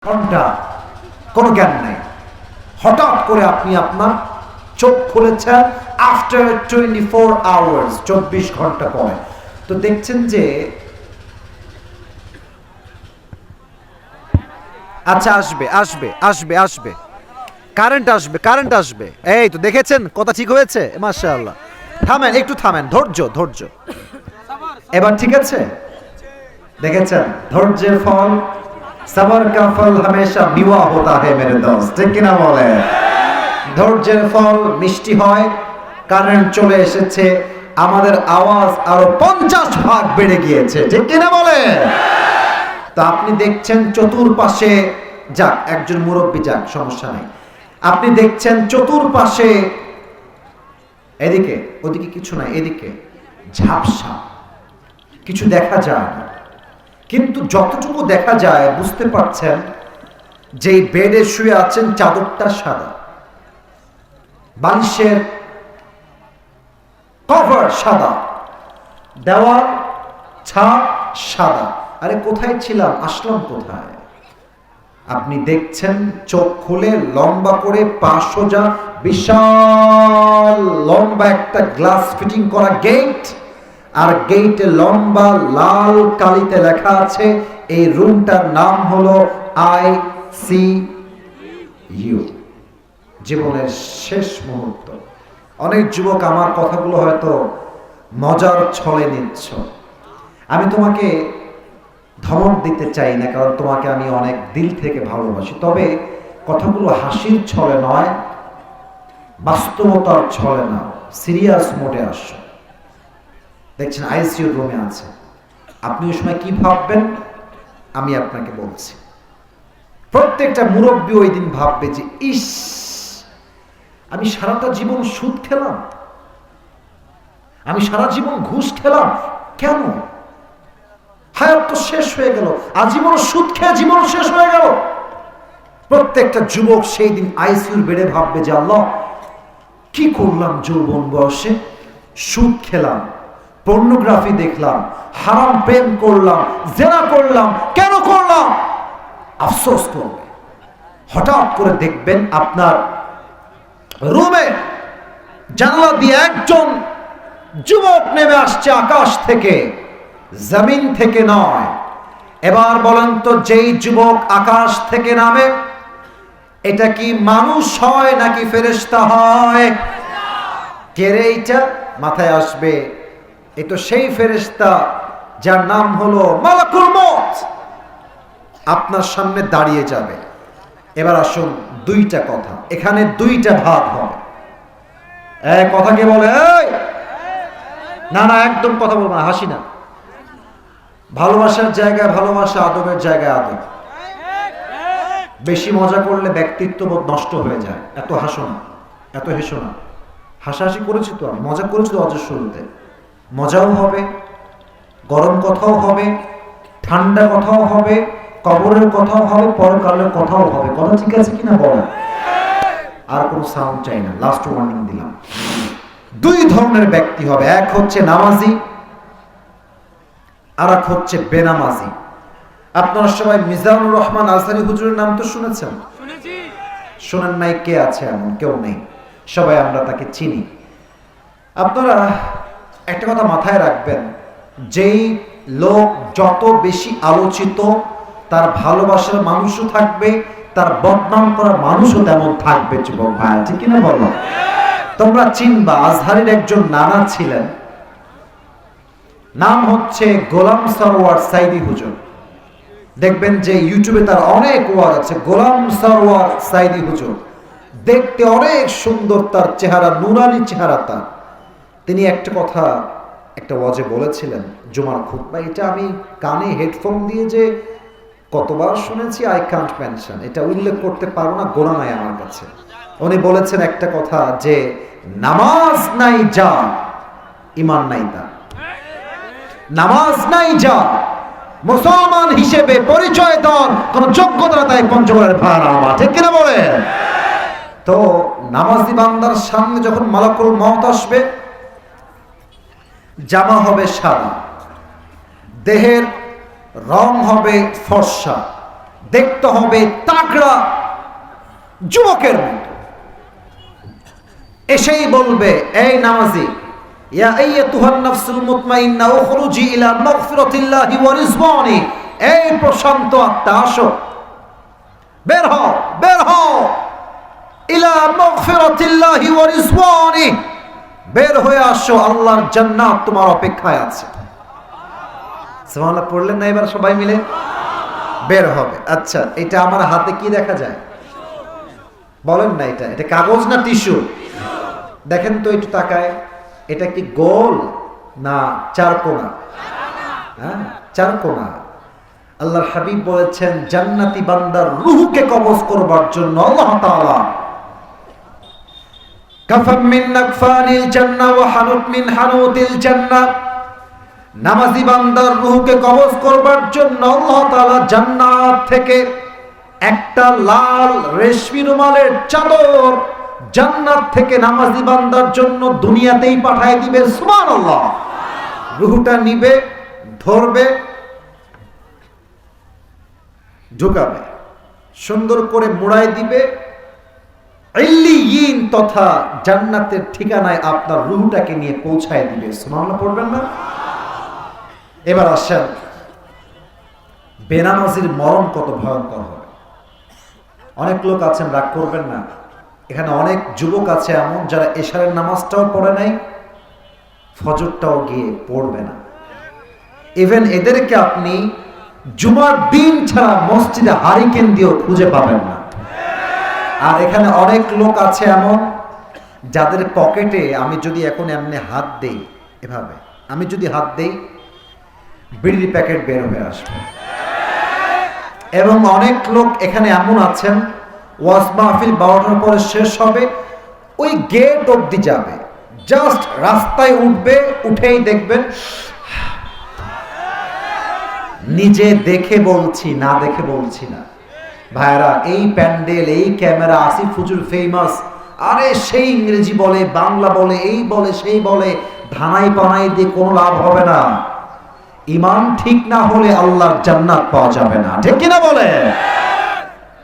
ঘন্টা কোনো জ্ঞান নাই। হঠাৎ করে আপনি আপনার চোখ খুলেছেন আফটার 24 আওয়ার্স, 24 ঘন্টা পরে। তো দেখছেন যে আচ্ছা আসবে আসবে আসবে আসবে কারেন্ট আসবে কারেন্ট আসবে। এই তো দেখেছেন কথা ঠিক হয়েছে, মাশাআল্লাহ। থামেন, একটু থামেন, ধৈর্য ধৈর্য। এবার ঠিক আছে, দেখেছেন ধৈর্যের ফল, সবর কা ফল হমেশা মিওয়া হোতা হে মেরে দোস্ত, ঠিক কিনা বলে? ধৈর্যের ফল মিষ্টি হয়। কারেন্ট চলে এসেছে, আমাদের আওয়াজ আরো 50 ভাগ বেড়ে গিয়েছে, ঠিক কিনা বলে? তা আপনি দেখছেন চতুর্পাশে, যাক একজন মুরব্বী, যাক সমস্যা নেই, আপনি দেখছেন চতুর্পাশে এদিকে ওদিকে কিছু নাই, এদিকে ঝাপসা, কিছু দেখা যায় না। কিন্তু যতটুকু দেখা যায় বুঝতে পারছেন যে বেডে শুয়ে আছেন চাদরটা সাদা, বালিশের কভার সাদা, দেওয়াল ছাদ সাদা। আরে কোথায় ছিলাম, আসলাম কোথায়? আপনি দেখছেন চোখ খুলে লম্বা করে পা সোজা, বিশাল লম্বা একটা গ্লাস ফিটিং করা গেট, আর গেটে লম্বা লাল কালিতে লেখা আছে এই রুমটার নাম হলো ICU, জীবনের শেষ মুহূর্ত। অনেক যুবক আমার কথাগুলো হয়তো মজার ছলে নিচ্ছ। আমি তোমাকে ধমক দিতে চাই না, কারণ তোমাকে আমি অনেক দিল থেকে ভালোবাসি। তবে কথাগুলো হাসির ছলে নয়, বাস্তবতার ছলে না, সিরিয়াস মোডে আসো। দেখছেন ICU রুমে আছে, আপনি ওই সময় কি ভাববেন আমি আপনাকে বলছি। প্রত্যেকটা মুরব্বী ওই দিন ভাববে যে ইস, আমি সারাটা জীবন সুদ খেলাম, আমি সারা জীবন ঘুষ খেলাম, কেন? হায়াত তো শেষ হয়ে গেল, আজীবন সুদ খেয়ে জীবন শেষ হয়ে গেল। প্রত্যেকটা যুবক সেই দিন ICUর বেডে ভাববে যে আল্লাহ, কি করলাম যৌবন বয়সে? সুদ খেলাম, পর্নোগ্রাফি দেখলাম, হারাম প্রেম করলাম, জেনা করলাম, কেন করলাম? আফসোস করবে। হঠাৎ করে দেখবেন আপনার রুমে জানালা দিয়ে একজন যুবক নেমে আসছে আকাশ থেকে, জমিন থেকে নয়। এবার বলেন তো, যেই যুবক আকাশ থেকে নামে এটা কি মানুষ হয় নাকি ফেরেশতা হয়? কে রে এইটা? মাথায় আসবে এ তো সেই ফেরেশতা যার নাম হলো মালাকুল মউত, আপনার সামনে দাঁড়িয়ে যাবে। এবার আসুন, দুইটা কথা, এখানে দুইটা ভাগ হবে। এক কথা কে বলে? এই না না, একদম কথা বলবো না, হাসি না। ভালোবাসার জায়গায় ভালোবাসা, আদবের জায়গায় আদব। বেশি মজা করলে ব্যক্তিত্ববোধ নষ্ট হয়ে যায়। এত হাসো না, এত হেসো না। হাসাহাসি করেছি তো, আমি মজা করেছি তো অজস্র শুরুতে। মজাও হবে, গরম কথাও হবে, ঠান্ডা কথাও হবে, কবরের কথাও হবে, পরকালের কথাও হবে। কথা ঠিক আছে কিনা বলেন? আর কোনো সাউন্ড চাই না, লাস্ট ওয়ার্নিং দিলাম। দুই ধরনের ব্যক্তি হবে, এক হচ্ছে নামাজি, আর এক হচ্ছে বেনামাজি। আপনারা সবাই মিজানুর রহমান আজহারী হুজুরের নাম তো শুনেছেন? শোনেন নাই কে আছে? এমন কেউ নেই, সবাই আমরা তাকে চিনি। আপনারা একটা কথা মাথায় রাখবেন, যেই লোক যত বেশি আলোচিত, তার ভালোবাসার মানুষও থাকবে, তার বদনাম করা মানুষও তেমন থাকবে। যুবক ভাই, ঠিক কিনা বলো? তোমরা চিনবা, আজহারীর একজন নানা ছিলেন, নাম হচ্ছে গোলাম সরওয়ার সাইদি হুজুর। দেখবেন যে ইউটিউবে তার অনেক ওয়াজ আছে, গোলাম সরওয়ার সাইদি হুজুর। দেখতে অনেক সুন্দর তার চেহারা, নুরানি চেহারা তার। তিনি একটা কথা একটা ওয়াজে বলেছিলেন জুমার খুতবা, এটা আমি কানে হেডফোন দিয়ে যে কতবার শুনেছি, আই কান্ট মেনশন, এটা উল্লেখ করতে পারবো না, গোনা নাই আমার কাছে। উনি বলেছেন একটা কথা যে নামাজ নাই যা, ইমান নাই তা। নামাজ নাই যা, মুসলমান হিসেবে পরিচয় দেওয়ার কোন যোগ্যতা তাই পঞ্চগড়ের ভাড়া আমার, ঠিক কিনা বলে? তো নামাজি বান্দার সামনে যখন মালাকুল মউত আসবে, জামা হবে সাদা, দেহের রং হবে ফর্সা, দেখতে হবে তাগড়া যুবকের মতো। এসেই বলবে, এই নামাজি, ইয়া আইয়াতুহান নাফসুল মুতমাইন্না উখরুজি ইলা মাগফিরাতিল্লাহি ওয়া রিজওয়ানি, এই প্রশান্ত আত্মা আসো, বের হও, বের হও, ইলা মাগফিরাতিল্লাহি ওয়া রিজওয়ানি, বের হয়ে আসো, আল্লাহর জান্নাত তোমার অপেক্ষায় আছে। সুবহানাল্লাহ পড়লেন না এবার সবাই মিলে? বের হবে। আচ্ছা, এটা আমার হাতে কি দেখা যায় বলেন না? এটা কাগজ না টিস্যু? দেখেন তো একটু তাকায়, এটা কি গোল না চারকোনা? হ্যাঁ, চারকোনা। আল্লাহর হাবিব বলেছেন জান্নাতি বান্দার রূহকে কবজ করবার জন্য আল্লাহ তাআলা কাফাম মিন নাকফানিল জান্নাহ ওয়া হানুত মিন হানুতিল জান্নাহ, নামাজি বান্দার রূহকে কবজ করবার জন্য আল্লাহ তাআলা জান্নাত থেকে একটা লাল রেশমি রুমালের চাদর জান্নাত থেকে নামাজি বান্দার জন্য দুনিয়াতেই পাঠিয়ে দিবে। সুবহানাল্লাহ। রূহটা নিবে, ধরবে, ঢুকাবে, সুন্দর করে মুড়াই দিবে, ইল্লিয়িন তথা জান্নাতের ঠিকানায় আপনার রূহটাকে নিয়ে পৌঁছায় দিবে। সুবহানাল্লাহ পড়বেন না? এবার আসেন, বেনামাজির মরণ কত ভয়ঙ্কর হবে। অনেক লোক আছেন, রাগ করবেন না, এখানে অনেক যুবক আছে এমন যারা এশারের নামাজটাও পড়ে নাই, ফজরটাও গিয়ে পড়বে না। ইভেন এদেরকে আপনি জুমার দিন ছাড়া মসজিদে হারিকেন দিয়েও খুঁজে পাবেন না। আর এখানে অনেক লোক আছে এমন যাদের পকেটে আমি যদি এখন এমনি হাত দেই, এভাবে আমি যদি হাত দেই, বিড়ির প্যাকেট বের হয়ে আসবে। এবং অনেক লোক এখানে এমন আছেন, ওয়াজ মাহফিল 12টার পরে শেষ হবে, ওই গেট অবধি যাবে, জাস্ট রাস্তায় উঠবে, উঠেই দেখবেন। নিজে দেখে বলছি, না দেখে বলছি না ভাইরা, এই প্যান্ডেল, এই ক্যামেরা, আসিফ হুজুর ফেমাস, আরে সেই ইংরেজি বলে, বাংলা বলে, এই বলে, সেই বলে, ধানাই পানাই দিয়ে কোনো লাভ হবে না। ঈমান ঠিক না হলে আল্লাহর জান্নাত পাওয়া যাবে না, ঠিক কিনা বলে?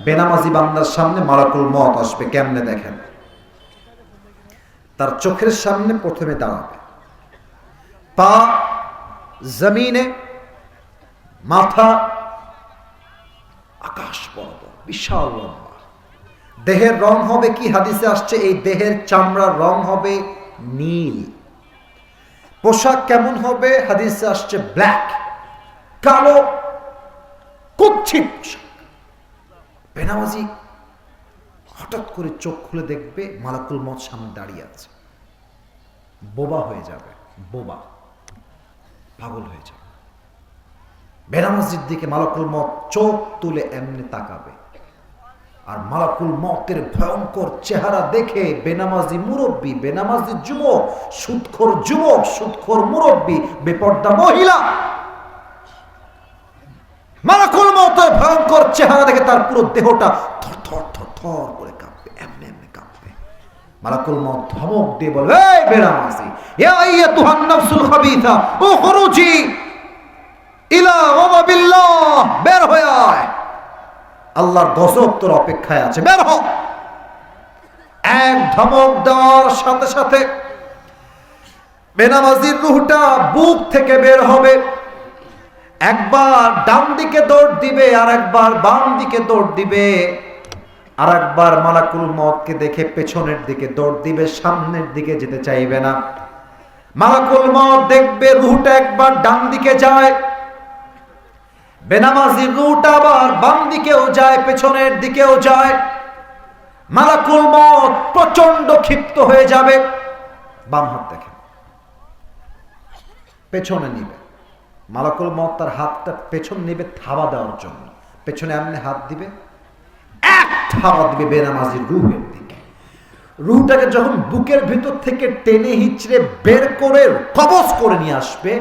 বেনামাজি বান্দার সামনে মালাকুল মউত আসবে, কেমনে দেখেন? তার চোখের সামনে প্রথমে দাঁড়াবে, পা জমিনে, মাথা আকাশ বরাবর, বিশাল লম্বা। দেহের রং হবে কি? হাদিসে আসছে এই দেহের চামড়ার রং হবে নীল। পোশাক কেমন হবে? হাদিসে আসছে ব্ল্যাক, কালো কুৎসিত পোশাক। বেনামাজি হঠাৎ করে চোখ খুলে দেখবে মালাকুল মউত সামনে দাঁড়িয়ে আছে, বোবা হয়ে যাবে, বোবা, পাগল হয়ে যাবে। বেনামাজির দিকে মালাকুল মউত চোখ তুলে এমনি তাকাবে, আর মালাকুল মউতের ভয়ঙ্কর চেহারা দেখে বেনামাজি মুরব্বী, বেনামাজি যুবক, সুদখোর যুবক, সুদখোর মুরব্বী, বেপর্দা মহিলা, মালাকুল মউতের ভয়ঙ্কর চেহারা দেখে তার পুরো দেহটা থর থর থর থর করে কাঁপবে, এমনি এমনি কাঁপবে। মালাকুল মউত ধমক দিয়ে বলবে, এই বেনামাজি, ইয়া আইয়াতুহান নাফসুল খাবিসা উখরুজি ইলা ওয়াবিল্লাহ, বের হয়ে আয়, আল্লাহর গজব তোর অপেক্ষায় আছে, বের হ। এক ধমক দেওয়ার সাথে সাথে বেনামাজির রূহটা বুক থেকে বের হবে, একবার ডান দিকে দৌড় দিবে, আর একবার বাম দিকে দৌড় দিবে, আর একবার মালাকুল মউতকে দেখে পেছনের দিকে দৌড় দিবে, সামনের দিকে যেতে চাইবে না। মালাকুল মউত দেখবে রূহটা একবার ডান দিকে যায়, বেনামাজির রূহটা আবার বাম দিকেও যায়, পেছনের দিকেও যায়। মালাকুল মউত প্রচন্ড ক্ষিপ্ত হয়ে যাবে, বাম হাত দেখে পেছনে নিবে, মালাকুল মউত তার হাতটা পেছন নিবে থাবা দেওয়ার জন্য, পেছনে এমনি হাত দিবে, এক থাবা দিবে বেনামাজির রূহের দিকে। রূহটাকে যখন বুকের ভিতর থেকে টেনে হিচড়ে বের করে কবজ করে নিয়ে আসবে,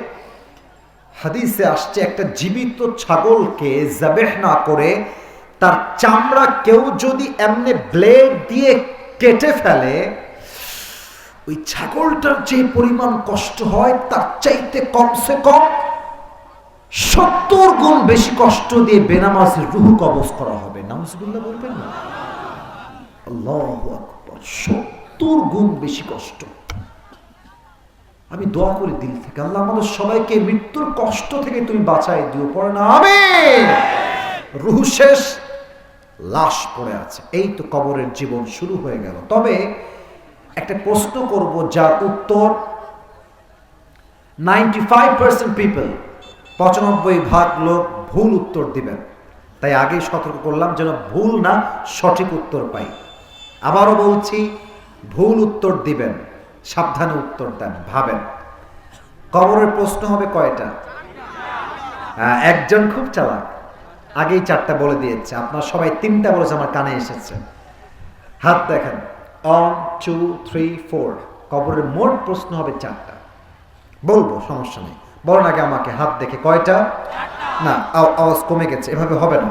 হাদিসে আসছে একটা জীবিত ছাগলকে যাবেহ না করে তার চামড়া কেউ যদি এমনি ব্লেড দিয়ে কেটে ফেলে, ওই ছাগলটার যে পরিমাণ কষ্ট হয় তার চাইতে কমসে কম 70 গুণ বেশি কষ্ট দিয়ে বেনামাজির রুহ কবজ করা হবে। নাউজুবিল্লাহ বলবেন না? আল্লাহু আকবার। 70 গুণ বেশি কষ্ট। আমি দোয়া করি দিল থেকে, আল্লাহ আমাদের সবাইকে মৃত্যুর কষ্ট থেকে তুমি বাঁচাই দিও। পড়ে না আমিন। রুহ শেষ, লাশ পড়ে আছে। এই তো কবরের জীবন শুরু হয়ে গেল। তবে একটা প্রশ্ন করব যার উত্তর 95% পিপল, 95% লোক ভুল উত্তর দিবেন। তাই আগেই সতর্ক করলাম যেন ভুল না সঠিক উত্তর পাই। আবারও বলছি, ভুল উত্তর দিবেন, সাবধানে উত্তর দেন, ভাবেন। কবরের প্রশ্ন হবে কয়টা? একজন খুব চালাক, আগেই 4টা বলে দিয়েছে। আপনার সবাই 3টা বলেছে, আমার কানে এসেছে। হাত দেখেন, 1 2 3 4। কবরের মোট প্রশ্ন হবে 4টা। বলবো, সমস্যা নেই। বলেন আগে আমাকে হাত দেখে কয়টা? না, আওয়াজ কমে গেছে, এভাবে হবে না।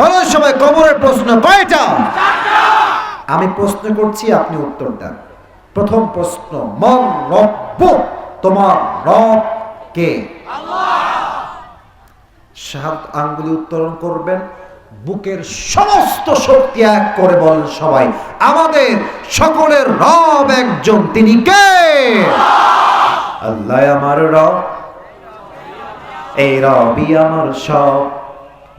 বলেন সবাই, কবরের প্রশ্ন কয়টা? আমি প্রশ্ন করছি, আপনি উত্তর দেন। প্রথম প্রশ্ন, মান রব্বুক, তোমার রব কে? সাত আঙ্গুলি উত্তোলন করবেন, বুকের সমস্ত শক্তি এক করে বলেন সবাই, আমাদের সকলের রব একজন, তিনি কে? আল্লাহ আমার রব, এই রবই আমার সব,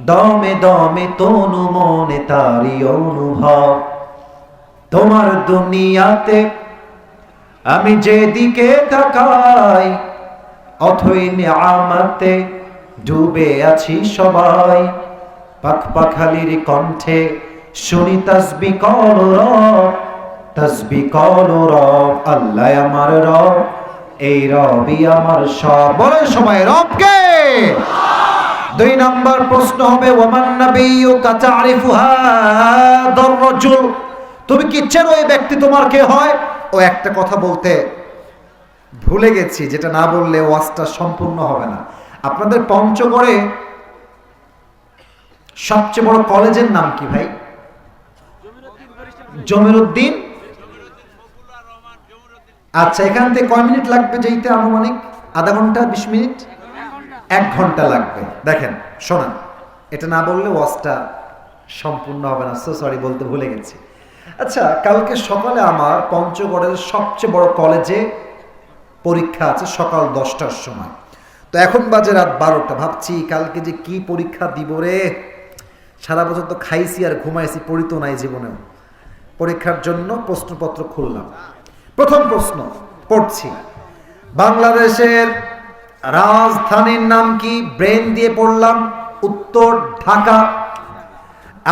দমে দমে তনু মনে তারি অনুভব। তোমার দুনিয়াতে আমি যেদিকে তাকাই, অথই নিয়ামতে ডুবে আছি সবাই। পাখ পাখালির কণ্ঠে শুনি তাসবিহ করো রব, তাসবিহ করো রব। আল্লাহ আমার রব, এই রবই আমার সব। বলেন সবাই, রব কে? 2 নম্বর প্রশ্ন হবে, ওয়ামান নাবিয়্যুকা তা'রিফু হাদার রাজুল, তুমি কি চেনো এই ব্যক্তি তোমার কে হয়? ও একটা কথা বলতে ভুলে গেছি, যেটা না বললে ওয়াজটা সম্পূর্ণ হবে না। আপনাদের পঞ্চগড়ে সবচেয়ে বড় কলেজের নাম কি ভাই? জমিরুদ্দিন। আচ্ছা, এখান থেকে কয় মিনিট লাগবে যেতে? আনুমানিক আধা ঘন্টা, 20 মিনিট, 1 ঘন্টা লাগবে। দেখেন শোনান, এটা না বললে ওয়াজটা সম্পূর্ণ হবে না। সো সরি, বলতে ভুলে গেছি। আচ্ছা, কালকে সকালে আমার পঞ্চগড়ের সবচেয়ে বড় কলেজে পরীক্ষা আছে সকাল 10টার সময়। তো এখন বাজে রাত 12টা। ভাবছি কালকে যে কি পরীক্ষা দিব রে। সারা বছর তো খাইছি আর ঘুমাইছি, পড়িতো নাই জীবনেও। পরীক্ষার জন্য প্রশ্নপত্র খুললাম। প্রথম প্রশ্ন পড়ছি, বাংলাদেশের রাজধানীর নাম কি? ব্রেন দিয়ে পড়লাম, উত্তর ঢাকা।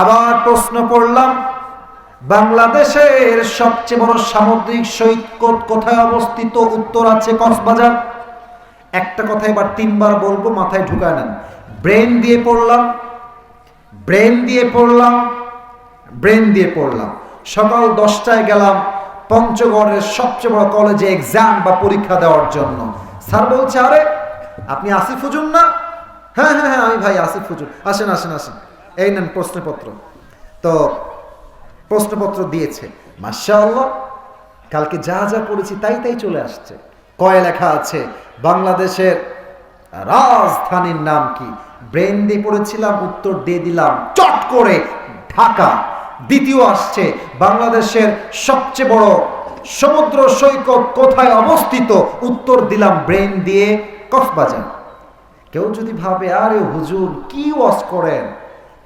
আবার প্রশ্ন পড়লাম, বাংলাদেশের সবচেয়ে বড় সামুদ্রিক সৈকত কোথায় অবস্থিত? উত্তর আছে কক্সবাজার। একটা কথা এবার 3 বার বলবো, মাথায় ঢুকায় নেন। ব্রেন দিয়ে পড়লাম, ব্রেন দিয়ে পড়লাম, ব্রেন দিয়ে পড়লাম। সকাল 10টায় গেলাম পঞ্চগড়ের সবচেয়ে বড় কলেজে এক্সাম বা পরীক্ষা দেওয়ার জন্য। স্যার বলছে, আরে আপনি আসিফ হুজুর না? হ্যাঁ হ্যাঁ হ্যাঁ, আমি ভাই আসিফ হুজুর। আসেন আসেন আসেন, এই নেন প্রশ্নপত্র। তো প্রশ্নপত্র দিয়েছে, মাশাআল্লাহ, কালকে যা যা পড়েছি তাই তাই চলে আসছে। কয় লেখা আছে, বাংলাদেশের রাজধানীর নাম কি? ব্রেন দিয়ে পড়েছিলাম, উত্তর দিয়ে দিলাম চট করে ঢাকা। দ্বিতীয় আসছে, বাংলাদেশের সবচেয়ে বড় সমুদ্র সৈকত কোথায় অবস্থিত? উত্তর দিলাম ব্রেন দিয়ে কক্সবাজার। কেউ যদি ভাবে, আরে হুজুর কি ওয়াজ করেন,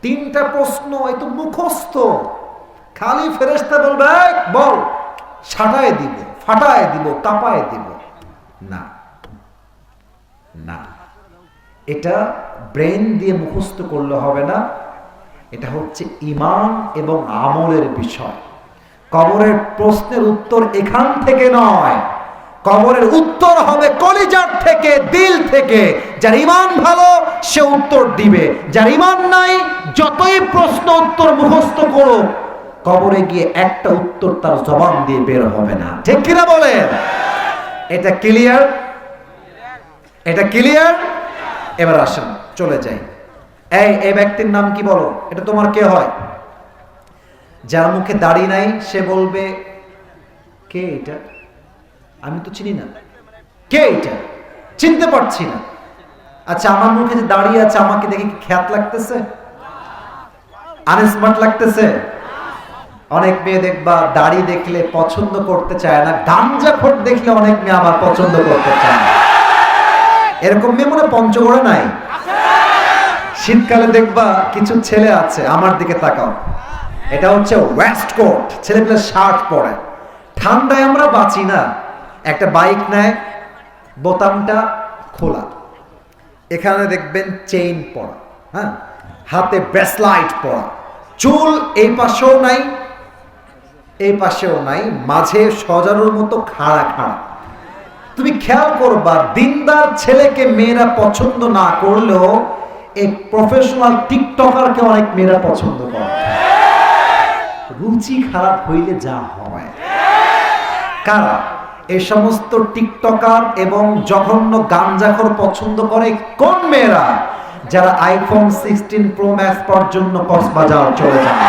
3টা প্রশ্ন এই তো মুখস্থ, খালি ফেরেশতা বলবে বল, ছাটায় দিব, ফাটায় দিব, কাঁপায় দিব। না না, এটা ব্রেন দিয়ে মুখস্থ করলে হবে না। এটা হচ্ছে ঈমান এবং আমলের বিষয়। কবরের প্রশ্নের উত্তর এখান থেকে নয়, কবরের উত্তর হবে কলিজার থেকে, দিল থেকে। যার ঈমান ভালো সে উত্তর দিবে, যার ঈমান নাই যতই প্রশ্ন উত্তর মুখস্থ করো, কবরে গিয়ে একটা উত্তর তার জবান দিয়ে বের হবে না। ঠিক কিনা বলেন? এটা ক্লিয়ার? এটা ক্লিয়ার? এবার আসেন চলে যাই। এই ব্যক্তির নাম কি বলো? এটা তোমার কে হয়? যার মুখে দাড়ি নাই সে বলবে, কে এটা? আমি তো চিনি না। কে এটা? চিনতে পারছি না। আচ্ছা, আমার মুখে যে দাঁড়িয়ে আছে আমাকে দেখে কি খ্যাত লাগতেছে, আনস্মার্ট লাগতেছে? অনেক মেয়ে দেখবা দাড়ি দেখলে পছন্দ করতে চায় না, গাঞ্জাখোর দেখলে অনেক মেয়ে আবার পছন্দ করতে চায় না। এরকম মেয়ে মনে পঞ্চগড়ে নাই? শীতকালে দেখবা কিছু ছেলে আছে, আমার দিকে তাকাও, এটা হচ্ছে ওয়েস্ট কোট, ছেলেপেলে শার্ট পরে, ঠান্ডায় আমরা বাঁচি না। একটা বাইক নেয়, বোতামটা খোলা, এখানে দেখবেন চেইন পরা, হ্যাঁ, হাতে ব্রেসলাইট পরা, চুল এই পাশেও নাই এই পাশেও নাই, মাঝে সজারুর মতো খাড়া খাড়া। তুমি খেয়াল করবা, দিনদার ছেলেকে মেয়েরা পছন্দ না করলেও এই প্রফেশনাল টিকটকারকে অনেক মেয়েরা পছন্দ করে। রুচি খারাপ হইলে যা হয়। কারা? এই সমস্ত টিকটকার এবং জঘন্য গাঞ্জাখোর পছন্দ করে কোন মেয়েরা? যারা আইফোন 16 প্রো ম্যাক্স পর্যন্ত কক্সবাজার চলে যায়।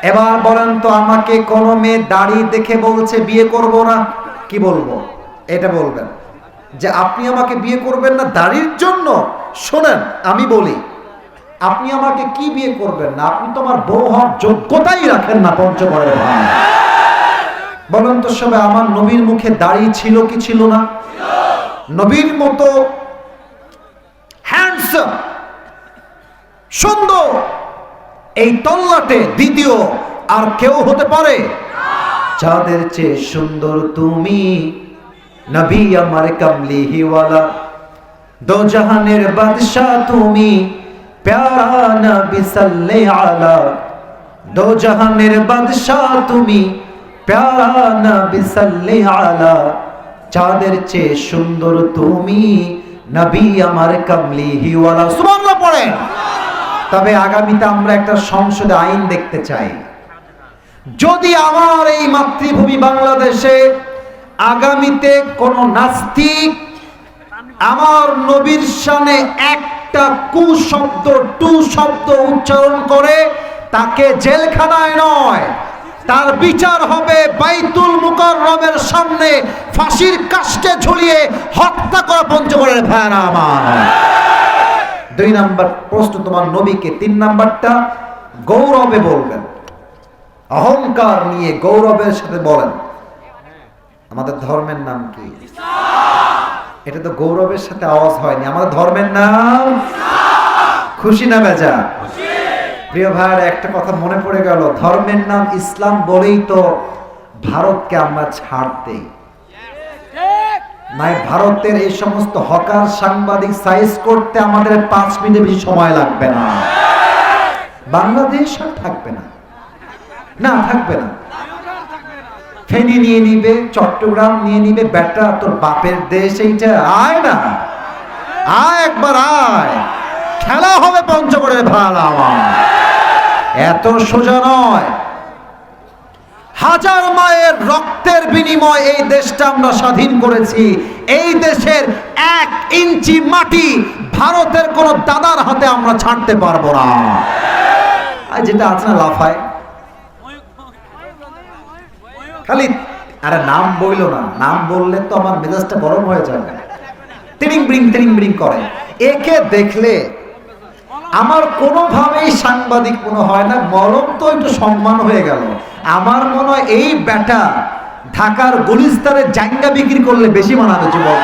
এবার বলেন তো, আমাকে কোন মেয়ে দাড়ি দেখে বলছে বিয়ে করব না, কি বলবো? এটা বলবেন যে আপনি আমাকে বিয়ে করবেন না দাড়ির জন্য? শোনেন, আমি বলি, আপনি আমাকে কি বিয়ে করবেন না? আপনি তো আমার বউ হওয়ার যোগ্যতাই রাখেন না। পঞ্চগড়ের ভাই, বলেন তো সবাই, আমার নবীর মুখে দাড়ি ছিল কি ছিল না? নবীর মতো হ্যান্ডসাম, সুন্দর, এই তল্লাটে দ্বিতীয় আর কেউ হতে পারে? যাদের চেয়ে সুন্দর তুমি, নবী আমার কামলিওয়ালা, দো জাহানের বাদশাহ তুমি, প্যারা নবী সাল্লে আলা, দো জাহানের বাদশাহ তুমি, প্যারা নবী সাল্লে আলা, যাদের চেয়ে সুন্দর তুমি, নবী আমার কামলিওয়ালা। সুবহানাল্লাহ পড়েন। তবে আগামীতে আমরা একটা সংসদে আইন দেখতে চাই, যদি আমার এই মাতৃভূমি বাংলাদেশে আগামীতে কোন নাস্তিক আমার নবীর শানে একটা কুশব্দ, টু শব্দ উচ্চারণ করে, তাকে জেলখানায় নয়, তার বিচার হবে বাইতুল মুকাররমের সামনে ফাঁসির কাস্টে ঝুলিয়ে হত্যা করা। পঞ্চগড়ের ভাইরা আমার, 2 নাম্বার প্রশ্ন তোমার নবীকে। 3 নাম্বারটা গৌরবে বলবেন, অহংকার নিয়ে গৌরবের সাথে বলেন, আমাদের ধর্মের নাম কি? এটা তো গৌরবের সাথে আওয়াজ হয়নি। আমাদের ধর্মের নাম খুশি না বেজা? প্রিয় ভাইয়ের, একটা কথা মনে পড়ে গেল, ধর্মের নাম ইসলাম বলেই তো ভারতকে আমরা ছাড় দেই। নাই, ভারতের এই সমস্ত হকার সাংবাদিক সাইজ করতে আমাদের 5 মিনিট বেশি সময় লাগবে না। বাংলাদেশ আর থাকবে না, না থাকবে না। ফেনী নিয়ে নিবে, চট্টগ্রাম নিয়ে নিবে, বেটা তোর বাপের দেশ এইটা, আয় না, আয় একবার আয়, খেলা হবে পঞ্চগড়ের ভাড়া। আমার এত সোজা নয়। হাজার মায়ের রক্তের বিনিময়ে এই দেশটা আমরা স্বাধীন করেছি। এই দেশের 1 ইঞ্চি মাটি ভারতের কোন দাদার হাতে আমরা ছাড়তে পারবো না। আর যেটা আছে না লাফায়, খালি আরে নাম বইলো না, নাম বললে তো আমার মেজাজটা গরম হয়ে যাবে। তিরিং বিরিং করে, একে দেখলে আমার কোনোভাবেই সাংবাদিক মনে হয় না। মলম তো একটু সম্মান হয়ে গেল। আমার মনে হয় এই বেটা ঢাকার গুলিস্তানে জায়গা বিক্রি করলে বেশি মানাবে যুবক।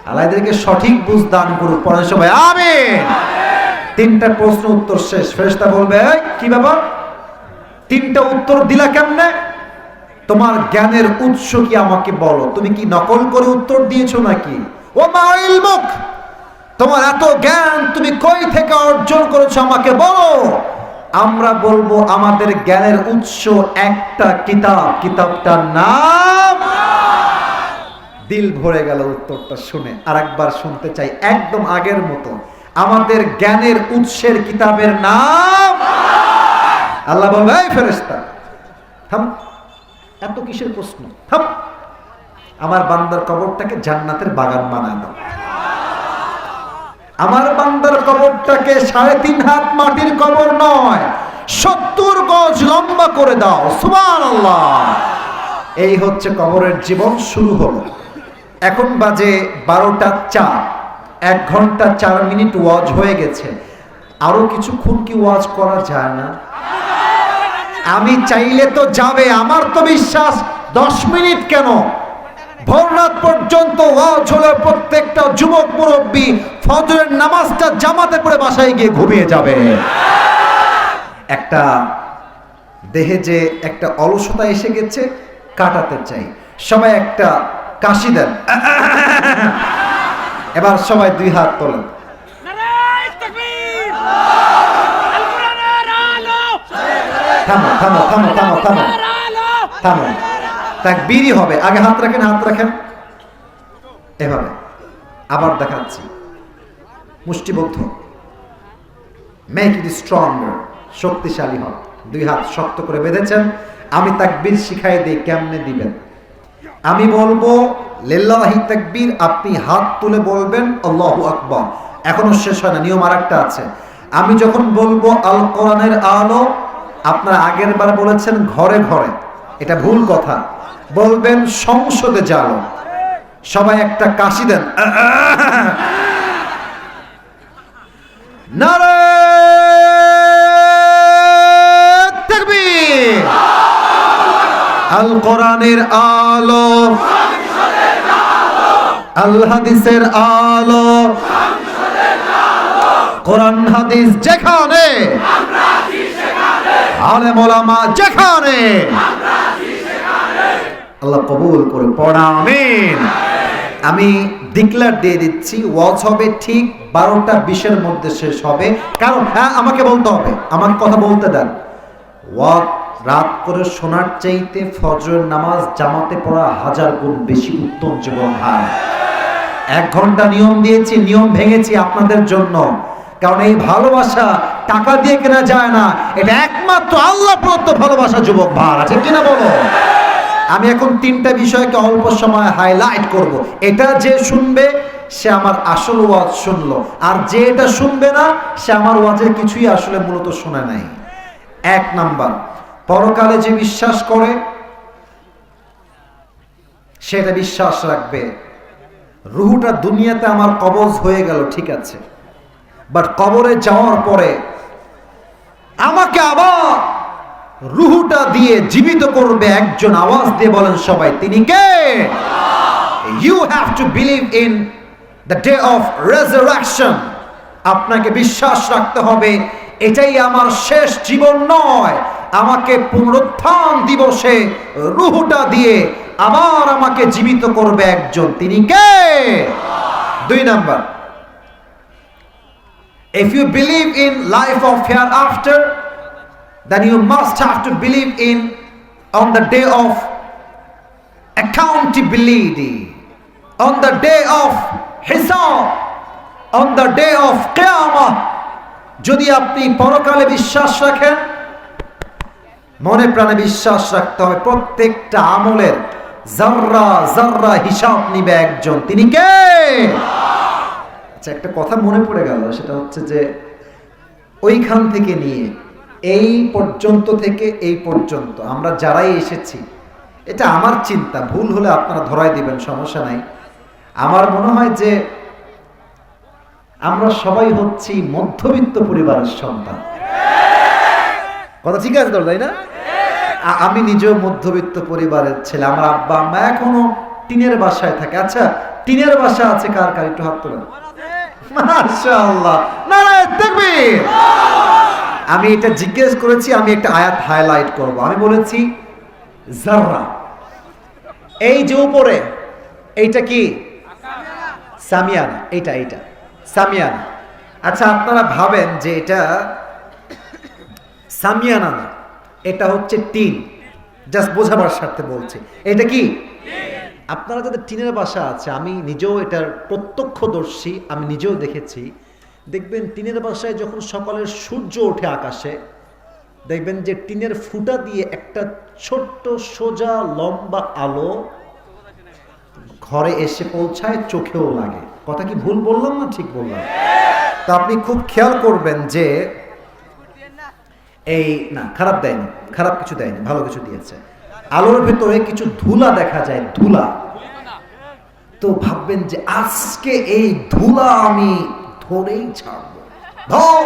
আল্লাহ এদেরকে সঠিক বুঝ দান করুক। পরে সবাই আমিন। 3টা প্রশ্ন উত্তর শেষ। ফেরেশতা বলবে, কি ব্যাপার, 3টা উত্তর দিলা কেমনে? তোমার জ্ঞানের উৎস কি আমাকে বলো। তুমি কি নকল করে উত্তর দিয়েছো নাকি? ও মা ইলমুক, তোমার এত জ্ঞান তুমি কই থেকে অর্জন করেছো আমাকে বলো। আমরা বলবো আমাদের জ্ঞানের উৎস একটা কিতাব, কিতাবটার নাম। দিল ভরে গেল উত্তরটা শুনে। আরেকবার শুনতে চাই একদম আগের মতো। আমাদের জ্ঞানের উৎসের কিতাবের নাম। আল্লাহ বলবে, এই ফেরেশতা থাম, এত কিসের প্রশ্ন, থাম, আমার বান্দার কবরটাকে জান্নাতের বাগান বানায় দাও। আমার বান্দার কবরটাকে 3.5 হাত মাটির কবর নয়, 70 গজ লম্বা করে দাও। সুবহানাল্লাহ। এই হচ্ছে কবরের জীবন শুরু হলো। এখন বাজে 12টা 4, 1 ঘন্টা 4 মিনিট ওয়াজ হয়ে গেছে। আরো কিছুক্ষণ কি ওয়াজ করা যায় না? আমি চাইলে তো যাবে, আমার তো বিশ্বাস 10 মিনিট কেন, ভোররাত পর্যন্ত ওয়াজ হলে প্রত্যেকটা যুবক মুরব্বী ফজরের নামাজটা জামাতে পড়ে বাসায় গিয়ে ঘুমিয়ে যাবে। একটা দেহে যে একটা অলসতা এসে গেছে, কাটাতে চাই। সবাই একটা কাশি দেন। এবার সবাই 2 হাত তোলেন। থামো থামো থামো থামো থামো থামো, তাকবীরই হবে। আগে হাত রাখেন, হাত রাখেন এভাবে। আবার দেখাচ্ছি, মুষ্টিবদ্ধ, মেক ইট স্ট্রঙ্গার, শক্তিশালী হন। 2 হাত শক্ত করে বেঁধেছেন। আমি তাকবীর শিখাই দিই কেমনে দিবেন। আমি বলবো লিল্লাহি তাকবীর, আপনি হাত তুলে বলবেন আল্লাহু আকবার। এখনো শেষ হয় না, নিয়ম আরেকটা আছে। আমি যখন বলবো আল কোরআনের আলো, আপনারা আগের বার বলেছেন ঘরে ঘরে, এটা ভুল কথা, বলবেন সংসদে জালো। সবাই একটা কাশি দেন। নারে তাকবীর। আল কোরআনের আলো, আল হাদিসের আলো, কোরআন হাদিস যেখানে, আলেম ওলামা যেখানে, আল্লাহ কবুল করে পড়া, আমিন। আমি ডিক্লেয়ার দিয়ে দিচ্ছি, ওয়াজ হবে ঠিক 12টা 20-এর মধ্যে শেষ হবে। কারণ হ্যাঁ, আমাকে বলতে হবে, আমাকে কথা বলতে দেন। ওয়াজ রাত করে শোনার চাইতে ফজরের নামাজ জামাতে পড়া 1000 গুণ বেশি উত্তম জীবন। হয় 1 ঘন্টা নিয়ম দিয়েছি, নিয়ম ভেঙেছি আপনাদের জন্য। কারণ এই ভালোবাসা টাকা দিয়ে কেনা যায় না, এটা একমাত্র আল্লাহ প্রদত্ত ভালোবাসা। যুবক ভাই, ঠিক কিনা বলো? আমি এখন 3টা বিষয়কে অল্প সময় হাইলাইট করব। এটা যে শুনবে সে আমার আসল ওয়াজ শুনলো, আর যে এটা শুনবে না সে আমার ওয়াজের কিছুই আসলে মূলত শোনে নাই। 1 নাম্বার, পরকালে যে বিশ্বাস করে সেটা বিশ্বাস রাখবে রুহুটা দুনিয়াতে আমার কবজ হয়ে গেল, ঠিক আছে, বাট কবরে যাওয়ার পরে আমাকে আবার রুহুটা দিয়ে জীবিত করবে একজন। আওয়াজ দিয়ে বলেন সবাই, তিনি কে? You have to believe in the day of resurrection. আপনাকে বিশ্বাস রাখতে হবে এটাই আমার শেষ জীবন নয়, আমাকে পুনরুত্থান দিবসে রুহুটা দিয়ে আবার আমাকে জীবিত করবে একজন, তিনি কে? 2 number, if you believe in life of hereafter, then you must have to believe in on the day of accountability, on the day of hisab, on the day of qiyamah. যদি আপনি পরকালে বিশ্বাস রাখেন, মনে প্রাণে বিশ্বাস রাখতে হবে প্রত্যেকটা আমলের জাররা জাররা হিসাব নিবে একজন, তিনি কে? আচ্ছা, একটা কথা মনে পড়ে গেল, সেটা হচ্ছে যে ওইখান থেকে নিয়ে এই পর্যন্ত থেকে এই পর্যন্ত আমরা যারাই এসেছি, এটা আমার চিন্তা, ভুল হলে আপনারা ধরাই দিবেন, সমস্যা নাই। আমার মনে হয় যে আমরা সবাই হচ্ছি মধ্যবিত্ত পরিবারের সন্তান। কথা ঠিক আছে তো, তাই না? আমি নিজেও মধ্যবিত্ত পরিবারের ছেলে। আমার আব্বা আম্মা এখনো টিনের বাসায় থাকে। আচ্ছা, টিনের বাসা আছে কার কার? একটু হাত তোলেন। মাশাআল্লাহ, নারায়ে তাকবীর। আমি এটা জিজ্ঞেস করেছি, আমি একটা আয়াত হাইলাইট করব। আমি বলেছি জাররা, এই যে উপরে এইটা কি? সামিয়ানা। এইটা সামিয়ানা। আচ্ছা, আপনারা ভাবেন যে এটা সামিয়ানা না, এটা হচ্ছে টিন। জাস্ট বোঝাবার স্বার্থে বলছি, এটা কি? আপনারা যাদের টিনের বাসা আছে, আমি নিজেও এটার প্রত্যক্ষদর্শী, আমি নিজেও দেখেছি। দেখবেন টিনের বাসায় যখন সকালের সূর্য ওঠে আকাশে, দেখবেন যে টিনের ফুটা দিয়ে একটা ছোট্ট সোজা লম্বা আলো ঘরে এসে পৌঁছায়, চোখেও লাগে। কথা কি ভুল বললাম না ঠিক বললাম? তা আপনি খুব খেয়াল করবেন যে এই না, খারাপ দেয়নি, খারাপ কিছু দেয়নি, ভালো কিছু দিয়েছে। আলোর ভেতরে কিছু ধুলা দেখা যায়, ধুলা। তো ভাববেন যে আজকে এই ধুলা আমি ধরেই ছাড়বো। ধর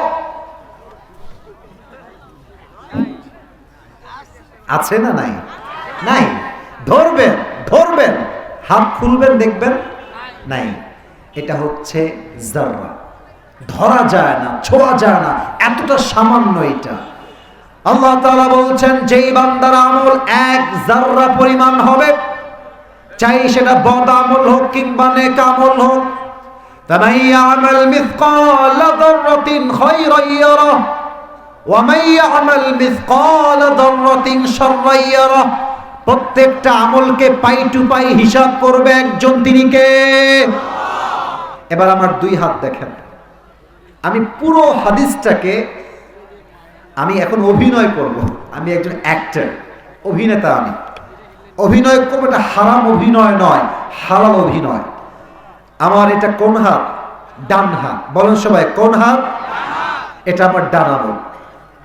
আছে না নাই? নাই। ধরবেন ধরবেন, হাত খুলবেন, দেখবেন নাই। এটা হচ্ছে জাররা, ধরা যায় না, ছোঁয়া যায় না, এতটা সামান্য এটা। আল্লাহ তাআলা বলছেন যেই বান্দার আমল এক জাররা পরিমাণ হবে, চাই সেটা বদ আমল হোক কিংবা নেক আমল হোক, ফামান ইয়ামাল মিসকাল যাররাতিন খায়রান ইয়ারাহ ওয়া মান ইয়ামাল মিসকাল যাররাতিন শাররান ইয়ারাহ। প্রত্যেকটা আমলকে পাই টু পাই হিসাব করবে একজন, তিনি কে? এবার আমার দুই হাত দেখেন, আমি পুরো হাদিসটাকে আমি এখন অভিনয় করব। আমি একজন অ্যাক্টর, অভিনেতা। আমি অভিনয় করবো, এটা হারাম অভিনয় নয়, হালাল অভিনয়। আমার এটা কোন হাত? ডান হাত। বলেন সবাই, কোন হাত? এটা আমার ডান আমল।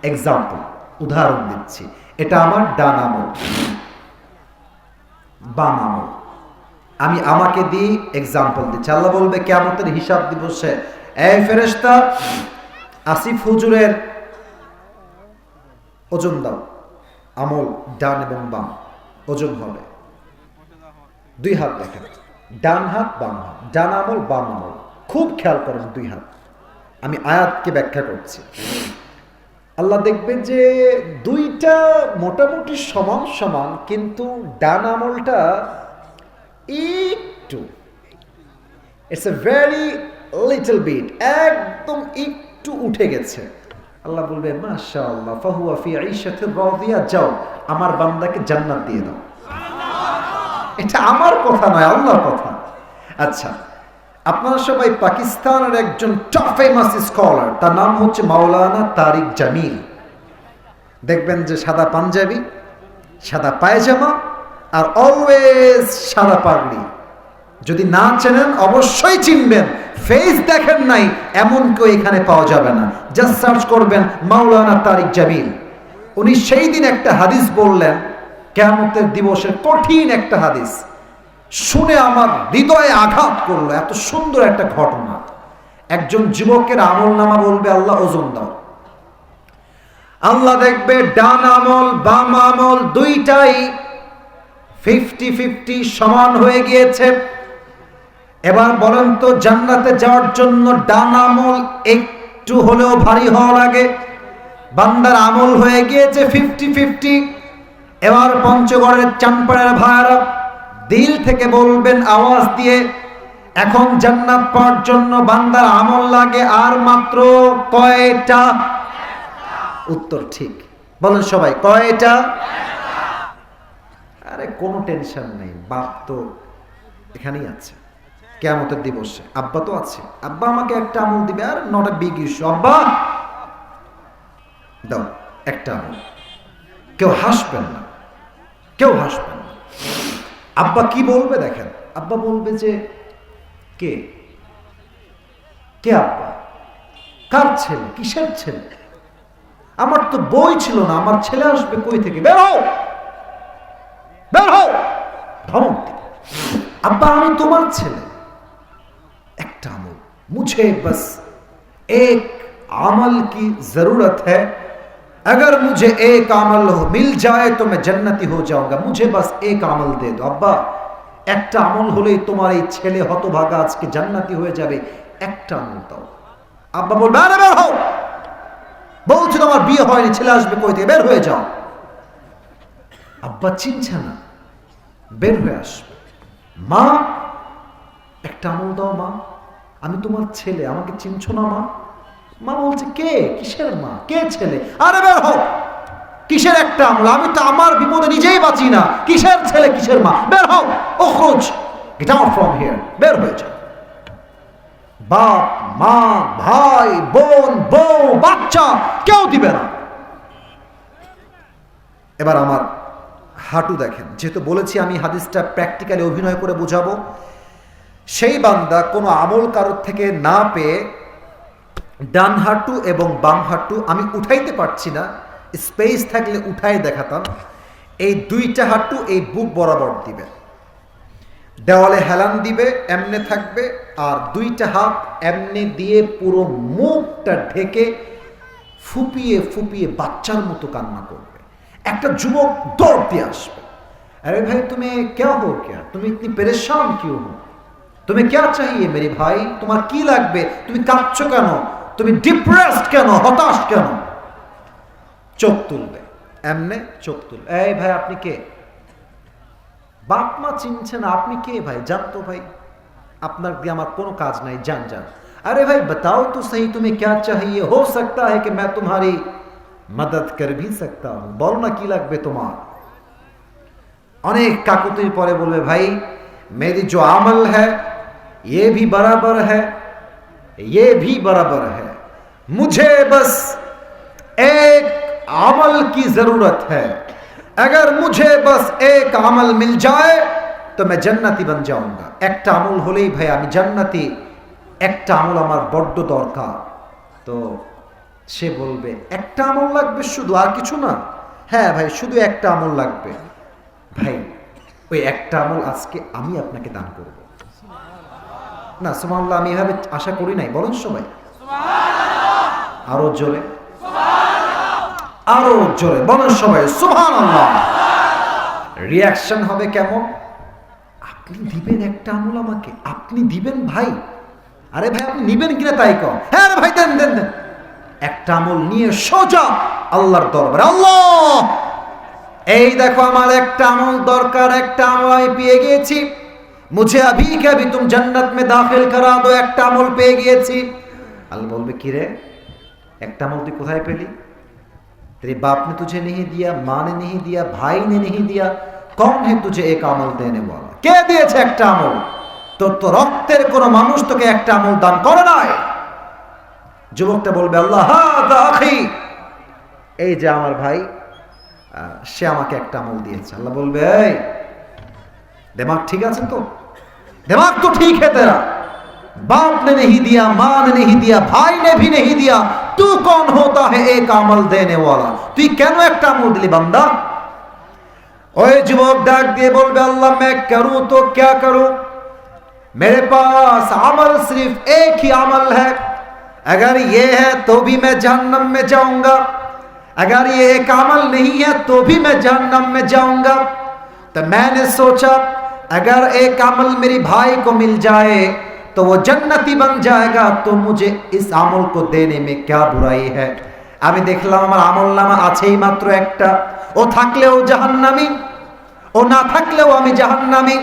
এক্সাম্পল, উদাহরণ দিচ্ছি, এটা আমার ডান আমল, বাম আমল। আমি আমাকে দিয়ে এক্সাম্পল দিচ্ছি। আল্লাহ বলবে কিয়ামতের হিসাব দিবসে, এই ফেরেশতা, আসিফ হুজুরের ওজন দাও। আমল ডান এবং বাম ওজন হবে। দুই হাত দেখেন, ডান হাত বাম হাত, ডান আমল বাম আমল। খুব খেয়াল করেন দুই হাত। আমি আয়াতকে ব্যাখ্যা করছি। আল্লাহ দেখবেন যে দুইটা মোটামুটি সমান সমান, কিন্তু ডান আমলটা একটু, it's a very little bit, একদম একটু উঠে গেছে। আল্লাহ বলবে মাশাআল্লাহ ফাহুয়া ফি আইশাতির রাদিয়া, যাও আমার বান্দাকে জান্নাত দিয়ে দাও। এটা আমার কথা নয়, আল্লাহর কথা। আচ্ছা, আপনারা সবাই পাকিস্তানের একজন টপ ফেমাস স্কলার, তার নাম হচ্ছে মাওলানা তারিক জামিল। দেখবেন যে সাদা পাঞ্জাবি, সাদা পায়জামা, আর অলওয়েজ সাদা পাগড়ি। যদি না চেনেন অবশ্যই চিনবেন। ফেস দেখেন নাই এমন কেউ এখানে পাওয়া যাবে না। জাস্ট সার্চ করবেন মাওলানা তারিক জামিল। উনি সেই দিন একটা হাদিস বললেন, কিয়ামতের দিবসের কঠিন একটা হাদিস, শুনে আমার হৃদয়ে আঘাত করলো। এত সুন্দর একটা ঘটনা। একজন যুবকের আমল নামা বলবে আল্লাহ ওজন দাও। আল্লাহ দেখবে ডান আমল বাম আমল দুইটাই 50-50 সমান হয়ে গিয়েছে। এবার বলেন তো, জান্নাতে যাওয়ার জন্য ডান আমল একটু হলেও ভারী হওয়া লাগে। বান্দার আমল হয়ে গিয়েছে 50-50। এবার পঞ্চগড়ের চাম্পাড়ের ভাইরা দিল থেকে বলবেন আওয়াজ দিয়ে, এখন জান্নাত পাওয়ার জন্য বান্দার আমল লাগে আর মাত্র কয়টা? উত্তর ঠিক। বলেন সবাই, কয়টা? আরে কোনো টেনশন নেই, বাপ তো এখানেই আছে কিয়ামতের দিবসে। আব্বা তো আছে, আব্বা আমাকে একটা আমল দিবে, are not a big issue. আব্বা দাও একটা আমল। কেউ হাসবেন না, কেউ হাসবেন না। আব্বা কি বলবে দেখেন, আব্বা বলবে যে কে কে আব্বা? কার ছেলে? কিসের ছেলে? আমার তো বই ছিল না, আমার ছেলে আসবে কই থেকে? বের হও, বের হও। ধমক দিবে। আব্বা আমি তোমার ছেলে। একটা আমল, मुझे बस एक अमल की जरूरत है, अगर मुझे एक अमल मिल जाए तो मैं जन्नती हो जाऊंगा, मुझे बस एक अमल दे दो। আব্বা একটা আমল হলেই তোমার এই ছেলে হতভাগা আজকে জান্নাতি হয়ে যাবে, একটা আমল দাও। আব্বা বলবে আরে বের হও, বলছি তোমার বিয়ে হয়নি, ছেলে আসবে কই থেকে? বের হয়ে যাও। আব্বা চিনছে না, বের হয়ে আসবে। মা একটা আমল দাও মা, আমি তোমার ছেলে, আমাকে চিনছো না মা? মা বলছে কে? কিসের মা? কে ছেলে? আরে বের হও, কিসের একটা আমল? আমি তো আমার বিপদে নিজেই বাঁচি না, কিসের ছেলে কিসের মা? বের হও, উখরুজ, গেট আউট ফ্রম হিয়ার, বের হয়ে যাও। বাপ মা ভাই বোন বউ বাচ্চা কেউ দিবে না। এবার আমার হাঁটু দেখেন, যেহেতু বলেছি আমি হাদিসটা প্র্যাকটিক্যালি অভিনয় করে বুঝাবো। সেই বান্দা কোনো আমল কারোর থেকে না পেয়ে ডান হাঁটু এবং বাম হাঁটু, আমি উঠাইতে পারছি না, স্পেস থাকলে উঠাই দেখাতাম, এই দুইটা হাঁটু এই বুক বরাবর দিবে। দেওয়ালে হেলান দিবে, এমনে থাকবে, আর দুইটা হাত এমনে দিয়ে পুরো মুখটা ঢেকে ফুপিয়ে ফুপিয়ে বাচ্চার মতো কান্না করবে। একটা যুবক দৌড় দিয়ে আসবে, আরে ভাই তুমি ক্যা হো, ক্যা তুমি ইতনি পরেশান কিউ হো, তুমি ক্যা চাহিয়ে মেরে ভাই, তোমার কি লাগবে, তুমি কাঁদছো কেন, তুমি ডিপ্রেসড কেন, হতাশ কেন? চোখ তুলবে, এমনে চোখ তুলবে, এই ভাই আপনি কে? বাপ মা চিনছে না, আপনি কে ভাই, জানতো ভাই, আপনার দিয়ে আমার কোনো কাজ নাই, জান যান। अरे भाई बताओ तो सही तुम्हें क्या चाहिए, हो सकता है कि मैं तुम्हारी मदद कर भी सकता हूं, बोलो ना की লাগবে তোমার। অনেক কাকুতির পরে বলবে ভাই मेरी जो अमल है ये भी बराबर है, ये भी बराबर है, मुझे बस एक अमल की जरूरत है, अगर मुझे बस एक अमल मिल जाए तो मैं जन्नती बन जाऊंगा। একটা আমল হলেই ভাই আমি জান্নাতি, একটা আমল আমার বড্ড দরকার। তো সে বলবে একটা আমল লাগবে শুধু, আর কিছু না? হ্যাঁ ভাই শুধু একটা আমল লাগবে। ভাই ওই একটা আমল আজকে আমি আপনাকে দান করব। না সুবহানাল্লাহ, আমি এভাবে আশা করি নাই, বলেন সবাই সুবহানাল্লাহ। আরো জোরে আরো জোরে বলেন সবাই সুবহানাল্লাহ। রিয়াকশন হবে কেমন? আপনি দিবেন একটা আমল আমাকে, আপনি দিবেন ভাই? আরে ভাই আপনি নিবেন কিনা তাই কম। হ্যাঁ রে ভাই দেন দেন দেন। একটা আমল নিয়ে সোজা আল্লাহর দরবারে, আল্লাহ এই দেখো আমার একটা আমল দরকার, একটা আমল আমি পেয়ে গিয়েছি, মুঝে अभी के अभी तुम जन्नत में दाखिल करा दो, একটা আমল পেয়ে গিয়েছি। আল্লাহ বলবে কি রে একটা আমল তুই কোথায় পেলি? तेरे बाप ने तुझे नहीं दिया, माँ ने नहीं दिया, भाई ने नहीं दिया, कौन है तुझे एक আমল देने वाला? কে দিয়েছে একটা আমল? তোর তো রক্তের কোন মানুষ তোকে একটা আমল দান করে নাই। যুবকটা বলবে আল্লাহ হাদা আখি, এই যে আমার ভাই, সে আমাকে একটা আমল দিয়েছে। আল্লাহ বলবে এই दिमाग ठीक আছে তো? दिमाग तो ठीक है तेरा, बाप ने नहीं दिया, माँ ने नहीं दिया, भाई ने भी नहीं दिया, तू कौन होता है एक আমল देने वाला? তুই কেন একটা আমল দিলি বান্দা? ওই যুবক ডাক দিয়ে বলবে আল্লাহ मैं करूं तो क्या करूं, मेरे पास अमल सिर्फ एक ही अमल है, अगर ये है तो भी मैं जहन्नम में जाऊंगा, अगर ये एक अमल नहीं है तो भी मैं जहन्नम में जाऊंगा। तो मैंने सोचा अगर एक अमल मेरे भाई को मिल जाए तो वो जन्नती बन जाएगा, तो मुझे इस अमल को देने में क्या बुराई है। আমি দেখলাম আমার আমল নামা আছেই মাত্র একটা, ও থাকলেও জাহান্নামী, ও না থাকলেও আমি জাহান্নামী,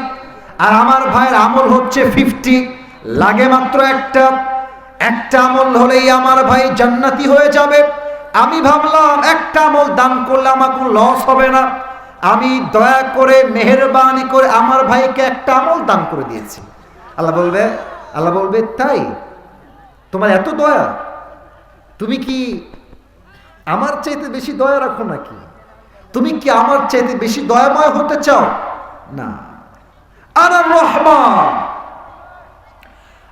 আর আমার ভাইয়ের আমল হচ্ছে 50, লাগে মাত্র একটা, একটা আমল হলেই আমার ভাই জান্নাতি হয়ে যাবে। আমি ভাবলাম একটা আমল দান করলে আমার কোনো লস হবে না, আমি দয়া করে মেহেরবানি করে আমার ভাইকে একটা আমল দান করে দিয়েছি। আল্লাহ বলবে তাই তোমার এত দয়া, তুমি কি আমার চাইতে বেশি দয়া রাখো নাকি? তুমি কি আমার চাইতে বেশি দয়াময় হতে চাও? না, আনা রহমান,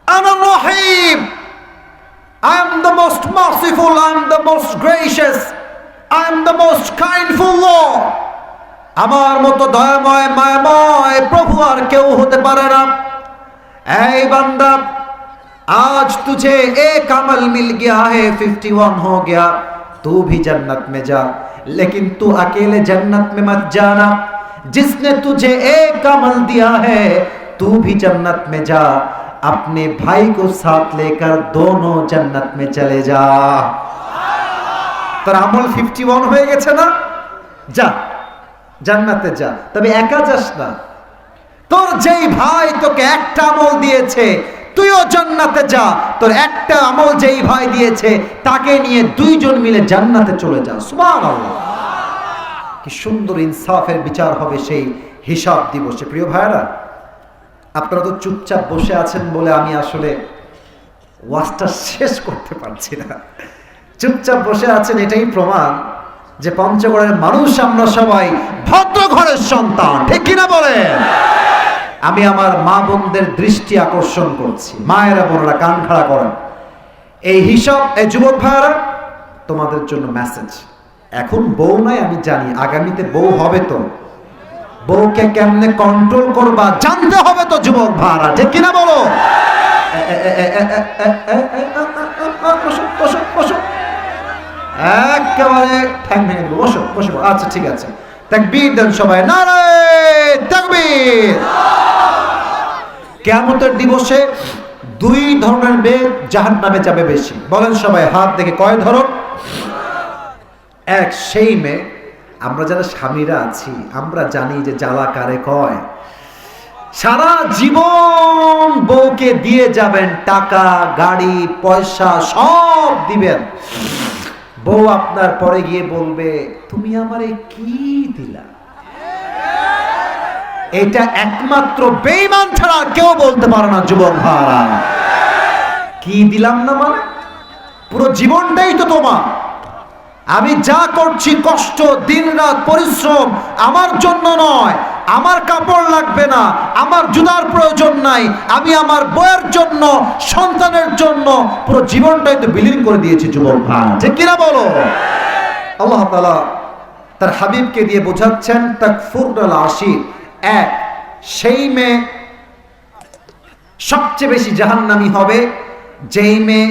আনা রহিম, I am the most merciful, I am the most gracious, I am the most kindful Lord. আমার মতো দয়াময় মায়াময় প্রভু আর কেউ হতে পারে না। এই বান্দা आज तुझे एक अमल मिल गया है, 51 हो गया, तू भी जन्नत में जा, लेकिन तू अकेले जन्नत में मत जाना, जिसने तुझे एक अमल दिया है तू भी जन्नत में जा, अपने भाई को साथ लेकर दोनों जन्नत में चले जा। তোর আমল 51 হয়ে গেছে না, যা জান্নাতে যা, তবে একা যাস না, তোর যেই ভাই তোকে একটা আমল দিয়েছে তুইও জান্নাতে যা, তোর একটা আমল যেই ভাই দিয়েছে তাকে নিয়ে দুইজন মিলে জান্নাতে চলে যা। সুবহানাল্লাহ, কি সুন্দর ইনসাফের বিচার হবে সেই হিসাব দিবসে। প্রিয় ভাইরা, আপনারা তো চুপচাপ বসে আছেন বলে আমি আসলে ওয়াজটা শেষ করতে পারছি না। চুপচাপ বসে আছেন এটাই প্রমাণ যে পঞ্চগড়ের মানুষ আমরা সবাই ভদ্র ঘরের সন্তান, ঠিক কিনা বলেন? আমি আমার মা বোনদের দৃষ্টি আকর্ষণ করছি, মায়েরা বোনেরা কান খাড়া করেন। এই হিসাব, এই যুবক ভাইরা তোমাদের জন্য মেসেজ। এখন বউ নাই আমি জানি, আগামীতে বউ হবে তো, বউকে কেমনে কন্ট্রোল করবা জানতে হবে তো যুবক ভাড়া, ঠিক কিনা বলো? বসো বসো বসো, একেবারে ঠ্যাং ভেঙে দেবো। বসো বসো, আচ্ছা ঠিক আছে। তাকবীর দেন সবাই, নারে তাকবীর। কিয়ামতের দিবসে দুই ধরনের মেয়ে জাহান্নামে যাবে বেশি। বলেন সবাই, হাত দেখে কয় ধরন? এক, সেই মেয়ে, আমরা যারা স্বামীরা আছি আমরা জানি যে জ্বালা কারে কয়। সারা জীবন বউকে দিয়ে যাবেন, টাকা গাড়ি পয়সা সব দিবেন, বউ আপনার পরে গিয়ে বলবে তুমি আমারে কি দিলা। এটা একমাত্র বেঈমান ছাড়া কেউ বলতে পারে না যুবক ভাইরা। কি দিলাম না মানে? পুরো জীবনটাই তো তোমার। আমি যা করছি কষ্ট, দিনরাত পরিশ্রম আমার জন্য নয়, আমার কাপড় লাগবে না, আমার জুতার প্রয়োজন নাই, আমি আমার বউয়ের জন্য, সন্তানের জন্য পুরো জীবনটাই তো বিলীন করে দিয়েছি যুবক ভাই, ঠিক কিনা বলো? আল্লাহ তাআলা তার হাবিবকে দিয়ে বোঝাচ্ছেন তাকফুরুল আশির। এক, সেই মেয়ে সবচেয়ে বেশি জাহান্নামী হবে যেই মেয়ে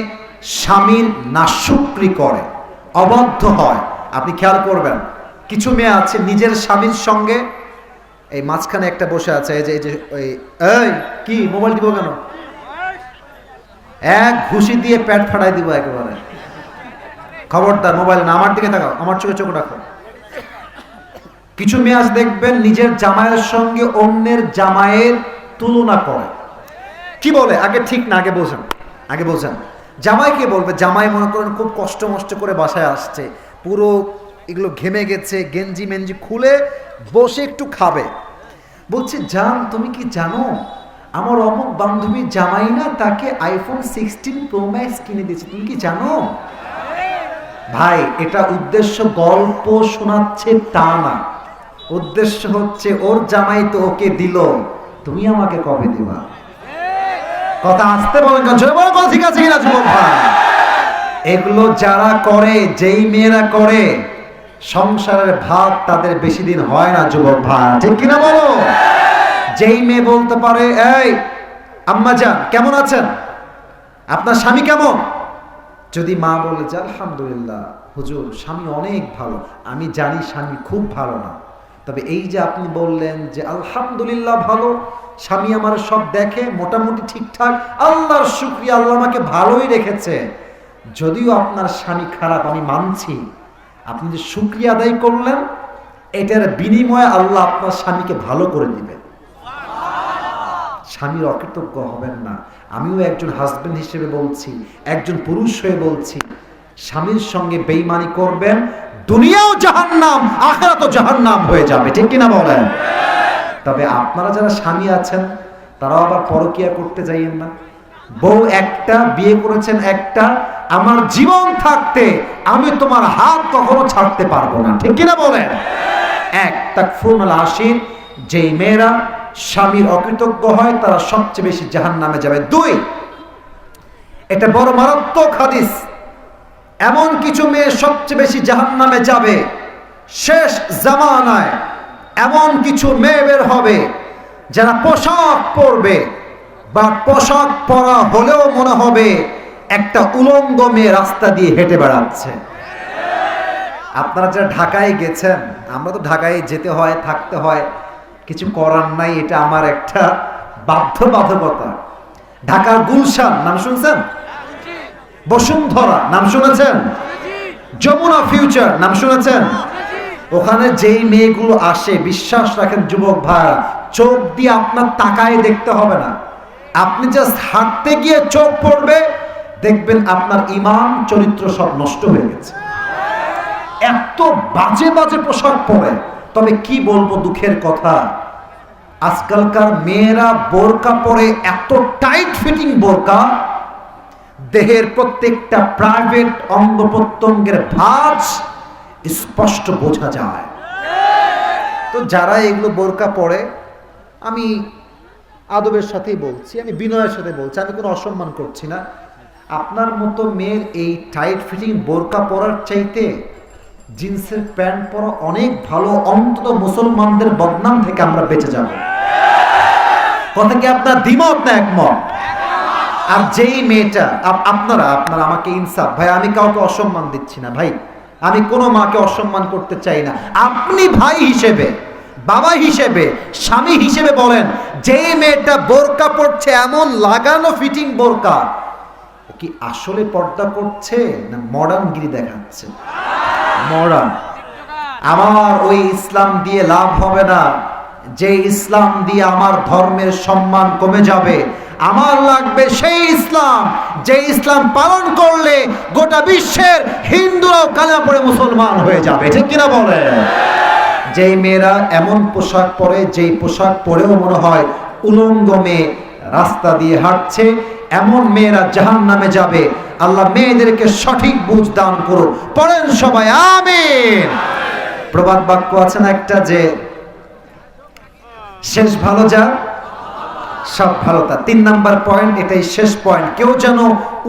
স্বামীর নাশুকরি করে, অবাধ্য হয়। আপনি খেয়াল করবেন, কিছু মেয়ে আছে নিজের স্বামীর সঙ্গে, এই মাঝখানে একটা বসে আছে, এই যে এই কি মোবাইল দিব কেন, এক ঘুষি দিয়ে পেট ফাটাই দিব একেবারে। খবরদার মোবাইল না, আমার দিকে তাকাও, আমার চোখে চোখ রাখো। কিছু মেয়ে আজ দেখবেন নিজের জামাইয়ের সঙ্গে অন্যের জামাইয়ের তুলনা করে। কি বলে? আগে ঠিক না, আগে বোঝেন, আগে বোঝেন। জামাইকে বলবে, জামাই মনে করেন খুব কষ্ট মষ্ট করে বাসায় আসছে, পুরো এগুলো ঘেমে গেছে, গেঞ্জি মেঞ্জি খুলে বসে একটু খাবে, বলছে জান তুমি কি জানো আমার অমুক বান্ধবী জামাই না তাকে আইফোন 16 প্রো ম্যাক্স কিনে দিয়েছে, তুমি কি জানো? ভাই, এটা উদ্দেশ্য গল্প শোনাচ্ছে তা না, উদ্দেশ্য হচ্ছে ওর জামাই তো ওকে দিল, তুমি আমাকে কবে দিবা? কথা আসতে বলেন, কথা ঠিক আছে কিনা যুবক ভাই? এগুলো যারা করে, যেই মেয়েরা করে, সংসারের ভাত তাদের বেশি দিন হয় না যুবক ভাই, ঠিক কিনা বলো? যেই মেয়ে বলতে পারে এই আম্মা জান কেমন আছেন, আপনার স্বামী কেমন, যদি মা বলে যে আলহামদুলিল্লাহ হুজুর স্বামী অনেক ভালো, আমি জানি স্বামী খুব ভালো না, তবে এই যে আপনি বললেন যে আলহামদুলিল্লাহ ভালো, স্বামী আমার সব দেখে মোটামুটি ঠিকঠাক, আল্লাহর শুকরিয়া, আল্লাহ আমাকে ভালোই রেখেছে, যদিও আপনার স্বামী খারাপ আমি মানছি, আপনি যে শুকরিয়া আদায় করলেন এটার বিনিময়ে আল্লাহ আপনার স্বামীকে ভালো করে দিবেন। স্বামীর অকৃতজ্ঞ হবেন না। আমিও একজন হাজবেন্ড হিসেবে বলছি, একজন পুরুষ হয়ে বলছি, স্বামীর সঙ্গে বেঈমানি করবেন, দুনিয়াও জাহান্নাম আখিরাতও জাহান্নাম হয়ে যাবে, ঠিক কিনা বলেন? তবে আপনারা যারা স্বামী আছেন তারাও আবার পরকিয়া করতে যাইয়েন না। বউ একটা, বিয়ে করেছেন একটা, আমার জীবন থাকতে আমি তোমার হাত কখনো ছাড়তে পারবো না, ঠিক কিনা বলেন? এক, তাকফুরুল আশির, যেই মেয়েরা স্বামীর অকৃতজ্ঞ হয় তারা সবচেয়ে বেশি জাহান্নামে যাবে। দুই, এটা বড় মারাত্মক হাদিস, এমন কিছু মেয়ে সবচেয়ে বেশি জাহান্নামে যাবে, শেষ জামানায় এমন কিছু মেয়ে বের হবে যারা পোশাক পরবে, বা পোশাক পরা হলেও মনে হবে একটা উলঙ্গ মেয়ে রাস্তা দিয়ে হেঁটে বেড়াচ্ছে। আপনারা যারা ঢাকায় গেছেন, আমরা তো ঢাকায় যেতে হয়, থাকতে হয়, কিছু করার নাই, এটা আমার একটা বাধ্যবাধকতা। ঢাকার গুলশান নাম শুনছেন? বসুন্ধরা নাম শুনেছেন? যমুনা ফিউচার নাম শুনেছেন? ওখানে যেই মেয়েগুলো আসে, বিশ্বাস রাখেন যুবক ভাই, চোখ দিয়ে আপনার তাকায় দেখতে হবে না, আপনি জাস্ট হাঁটতে গিয়ে চোখ পড়বে, দেখবেন আপনার ঈমান চরিত্র সব নষ্ট হয়ে গেছে। এত বাজে বাজে পোশাক পরে। তবে কি বলবো দুঃখের কথা, আজকালকার মেয়েরা বোরকা পরে, এত টাইট ফিটিং বোরকা, দেহের প্রত্যেকটা প্রাইভেট অঙ্গ প্রত্যঙ্গের ভাঁজ স্পষ্ট বোঝা যায়। তো যারা এগুলো বোরকা পরে, আমি আদবের সাথেই বলছি, আমি বিনয়ের সাথে বলছি, আমি কোনো অসম্মান করছি না, আপনার মতো মেয়ের এই টাইট ফিটিং বোরকা পরার চাইতে জিন্সের প্যান্ট পরা অনেক ভালো, অন্তত মুসলমানদের বদনাম থেকে আমরা বেঁচে যাব। কথা কি আপনার দ্বিমত না একমত? আর যেই মেয়েটা আপনারা আমাকে ইনসাফ ভাই, আমি কাউকে অসম্মান দিচ্ছি না ভাই, আমি কোনো মাকে অসম্মান করতে চাই না। আপনি ভাই হিসেবে, বাবা হিসেবে, স্বামী হিসেবে বলেন, যেই মেয়েটা বোরকা পড়ছে, এমন লাগানো ফিটিং বোরকা, কি আসলে পর্দা করছে না মডার্ন গিরি দেখাচ্ছে? মডার্ন। আমার ওই ইসলাম দিয়ে লাভ হবে না, যে ইসলাম দিয়ে আমার ধর্মের সম্মান কমে যাবে। আমার লাগবে সেই ইসলাম, যে ইসলাম পালন করলে গোটা বিশ্বের হিন্দুরাও কালেমা পড়ে মুসলমান হয়ে যাবে। ঠিক কিনা বলে? যেই মেয়েরা এমন পোশাক পরে, যেই পোশাক পরেও মনে হয় উলঙ্গ মেয়ে রাস্তা দিয়ে হাঁটছে, এমন মেয়েরা জাহান্নামে যাবে। আল্লাহ মেয়েদেরকে সঠিক বুঝ দান করুন। পড়েন সবাই আমিন। প্রবাদ বাক্য আছে না একটা, যে শেষ ভালো যা সব ভালো তা। 3 নাম্বার পয়েন্ট, এটাই শেষ পয়েন্ট, কেউ যেন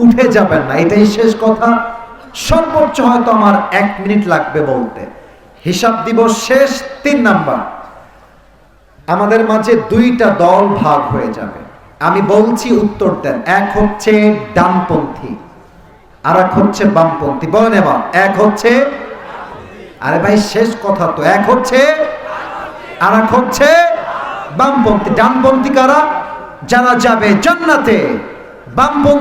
উঠে যাবেন না, এটাই শেষ কথা। সর্বোচ্চ হয়তো আমার 1 মিনিট লাগবে বলতে, হিসাব দিব শেষ। 3 নাম্বার, আমাদের মাঝে 2টা দল ভাগ হয়ে যাবে। আমি বলছি, উত্তর দেন। এক হচ্ছে ডানপন্থী, আর এক হচ্ছে বামপন্থী। বলেন এবার, এক হচ্ছে, আরে ভাই শেষ কথা তো, এক হচ্ছে আর এক হচ্ছে বামপন্থী। ডানপন্থী কারা? যারা যাবে জান্নাতে। বামপন্থী